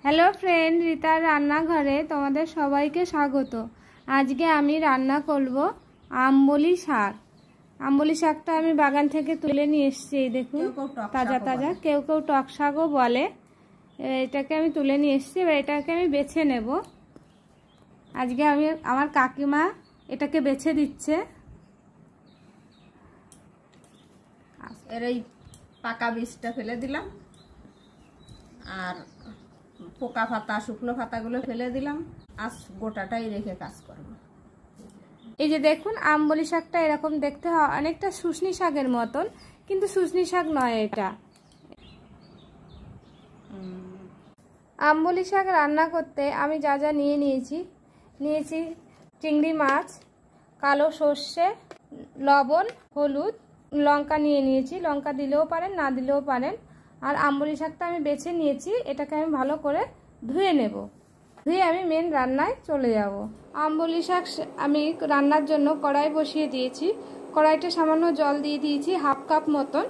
Hello friend, রিতার রান্নাঘরে তোমাদের সবাইকে স্বাগত। আজকে আমি রান্না করব আমবলি শাক। আমবলি শাকটা আমি বাগান থেকে তুলে নিয়ে এসেছি, এই দেখুন তাজা তাজা, কেউ কেউ টক শাকও বলে। এটাকে আমি তুলে নিয়ে এসেছি, এবার এটাকে আমি বেছে নেব। আজকে আমার কাকিমা এটাকে বেছে দিচ্ছে। এর এই পাকা বীজটা ফেলে দিলাম, আর পোকা পাতা শুকনো পাতাগুলো ফেলে দিলাম, আজ গোটাটাই রেখে কাজ করব। এই যে দেখুন আমবলি শাকটা এরকম দেখতে হয়, অনেকটা শুশনি শাকের মতন, কিন্তু শুশনি শাক নয় এটা। আমবলি শাক রান্না করতে আমি যা যা নিয়েছি চিংড়ি মাছ, কালো সর্ষে, লবণ, হলুদ, লঙ্কা নিয়েছি। লঙ্কা দিলেও পারেন, না দিলেও পারেন। আর আমবলি শাকটা আমি বেছে নিয়েছি, এটাকে আমি ভালো করে ধুয়ে নেব। ধুয়ে আমি মেন রান্নায় চলে যাব। আমবলি শাক আমি রান্নার জন্য কড়াই বসিয়ে দিয়েছি। কড়াইতে সামান্য জল দিয়ে দিয়েছি, হাফ কাপ মতন।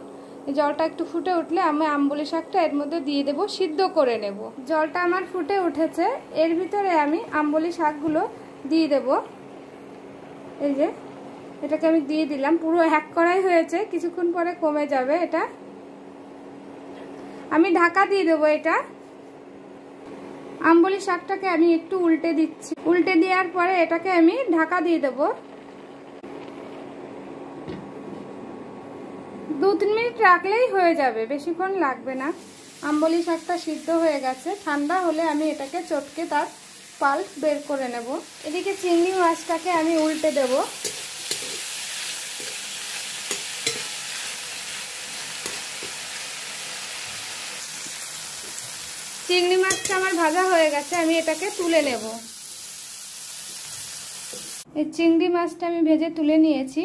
জলটা একটু ফুটে উঠলে আমি আমবলি শাকটা এর মধ্যে দিয়ে দেব, সিদ্ধ করে নেব। জলটা আমার ফুটে উঠেছে, এর ভিতরে আমি আমবলি শাকগুলো দিয়ে দেব। এই যে এটাকে আমি দিয়ে দিলাম, পুরো এক কড়াই হয়েছে, কিছুক্ষণ পরে কমে যাবে। এটা আমি ঢাকা দিয়ে দেবো। এটা আমবলি শাকটাকে আমি একটু উল্টে দিচ্ছি। উল্টে দেওয়ার পরে এটাকে আমি ঢাকা দিয়ে দেবো। 2-3 মিনিট রাখলেই হয়ে যাবে, বেশিক্ষণ লাগবে না। আমবলি শাকটা সিদ্ধ হয়ে গেছে। ঠান্ডা হলে আমি এটাকে চটকে তার পাল্প বের করে নেব। এদিকে চিংড়ি মাছটাকে আমি উল্টে দেব। চিংড়ি মাছটা আমার ভাজা হয়ে গেছে, আমি এটাকে তুলে নেব। এই চিংড়ি মাছটা আমি ভেজে তুলে নিয়েছি।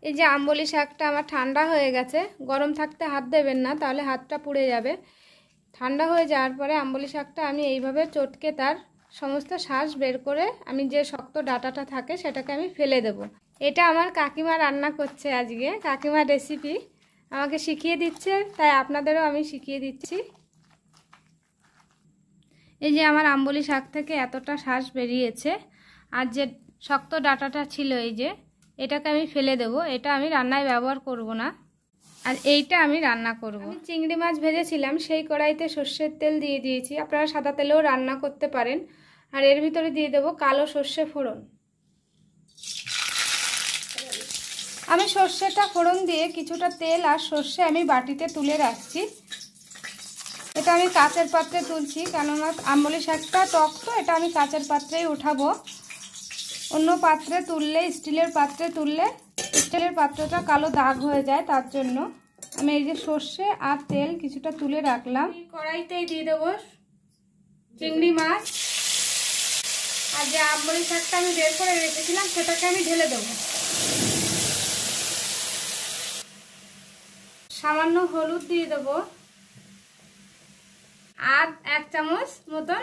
এই যে আমবলি শাকটা আমার ঠান্ডা হয়ে গেছে। গরম থাকতে হাত দেবেন না, তাহলে হাতটা পুড়ে যাবে। ঠান্ডা হয়ে যাওয়ার পরে আমবলি শাকটা আমি এইভাবে চটকে তার সমস্ত শাঁস বের করে আমি যে শক্ত ডাঁটাটা থাকে সেটাকে আমি ফেলে দেব। এটা আমার কাকিমা রান্না করছে আজকে, কাকিমার রেসিপি আমাকে শিখিয়ে দিচ্ছে, তাই আপনাদেরও আমি শিখিয়ে দিচ্ছি। এই যে আমার আমবলি শাক থেকে এতটা শাঁস বেরিয়েছে, আর যে শক্ত ডাঁটাটা ছিল এই যে, এটাকে আমি ফেলে দেব। এটা আমি রান্নায় ব্যবহার করব না, আর এইটা আমি রান্না করব। আমি চিংড়ি মাছ ভেজেছিলাম, সেই কড়াইতে সর্ষের তেল দিয়ে দিয়েছি। আপনারা সাদা তেলেও রান্না করতে পারেন। আর এর ভিতরে দিয়ে দেব কালো সর্ষে ফোড়ন। আমি সর্ষেটা ফোড়ন দিয়ে কিছুটা তেল আর সর্ষে আমি বাটিতে তুলে রাখছি। এটা আমি কাচের পাত্রে তুলছি, কেননা আমবলি শাকটা টক তো, এটা আমি কাচের পাত্রেই উঠাবো। অন্য পাত্রে তুললে, স্টিলের পাত্রে তুললে স্টিলের পাত্রটা কালো দাগ হয়ে যায়, তার জন্য আমি এই যে সর্ষে আর তেল কিছুটা তুলে রাখলাম। কড়াইতেই দিয়ে দেবো চিংড়ি মাছ, আর যে আমবলি শাকটা আমি বের করে রেখেছিলাম সেটাকে আমি ঢেলে দেবো। সামান্য হলুদ দিয়ে দেবো, আর 1 চামচ মতন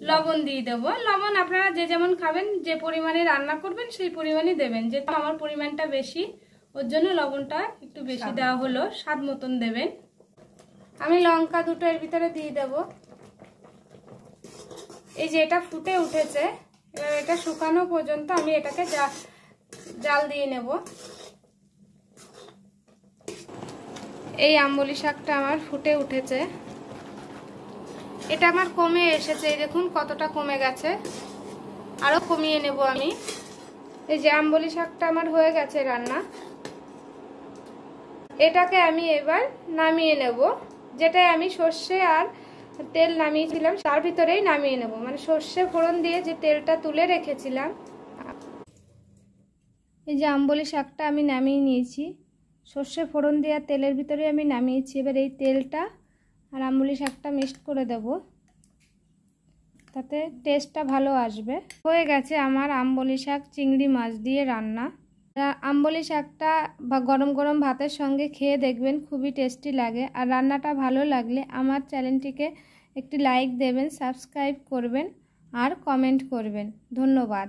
লবণ দিয়ে দেবো। লবণ আপনারা যে যেমন খাবেন, যে পরিমাণে রান্না করবেন সেই পরিমাণে দেবেন। যেহেতু আমার পরিমাণটা বেশি, ওর জন্য লবণটা একটু বেশি দেওয়া হলো, স্বাদ মতন দেবেন। আমি লঙ্কা দুটো এর ভিতরে দিয়ে দেব। এই যে এটা ফুটে উঠেছে, এবার এটা শুকানো পর্যন্ত আমি এটাকে জাল দিয়ে নেব। এই আমবলি শাকটা আমার ফুটে উঠেছে, এটা আমার কমে এসেছে। এই দেখুন কতটা কমে গেছে, আরো কমিয়ে নেব আমি। এই যে আমবলি শাকটা আমার হয়ে গেছে রান্না, এটাকে আমি এবার নামিয়ে নেব। যেটাই আমি সর্ষে আর তেল নামিয়েছিলাম তার ভিতরেই নামিয়ে নেব, মানে সর্ষে ফোড়ন দিয়ে যে তেলটা তুলে রেখেছিলাম। এই যে আমবলি শাকটা আমি নামিয়ে নিয়েছি, সর্ষে ফোড়ন দেওয়া তেলের ভিতরে আমি নামিয়েছি। এবার এই তেলটা আর আমবলি শাকটা মিক্সড করে দেব, তাতে টেস্টটা ভালো আসবে। হয়ে গেছে আমার আমবলি শাক চিংড়ি মাছ দিয়ে রান্না। আমবলি শাকটা গরম গরম ভাতের সঙ্গে খেয়ে দেখবেন, খুবই টেস্টি লাগে। আর রান্নাটা ভালো লাগলে আমার চ্যানেলটিকে একটি লাইক দেবেন, সাবস্ক্রাইব করবেন আর কমেন্ট করবেন। ধন্যবাদ।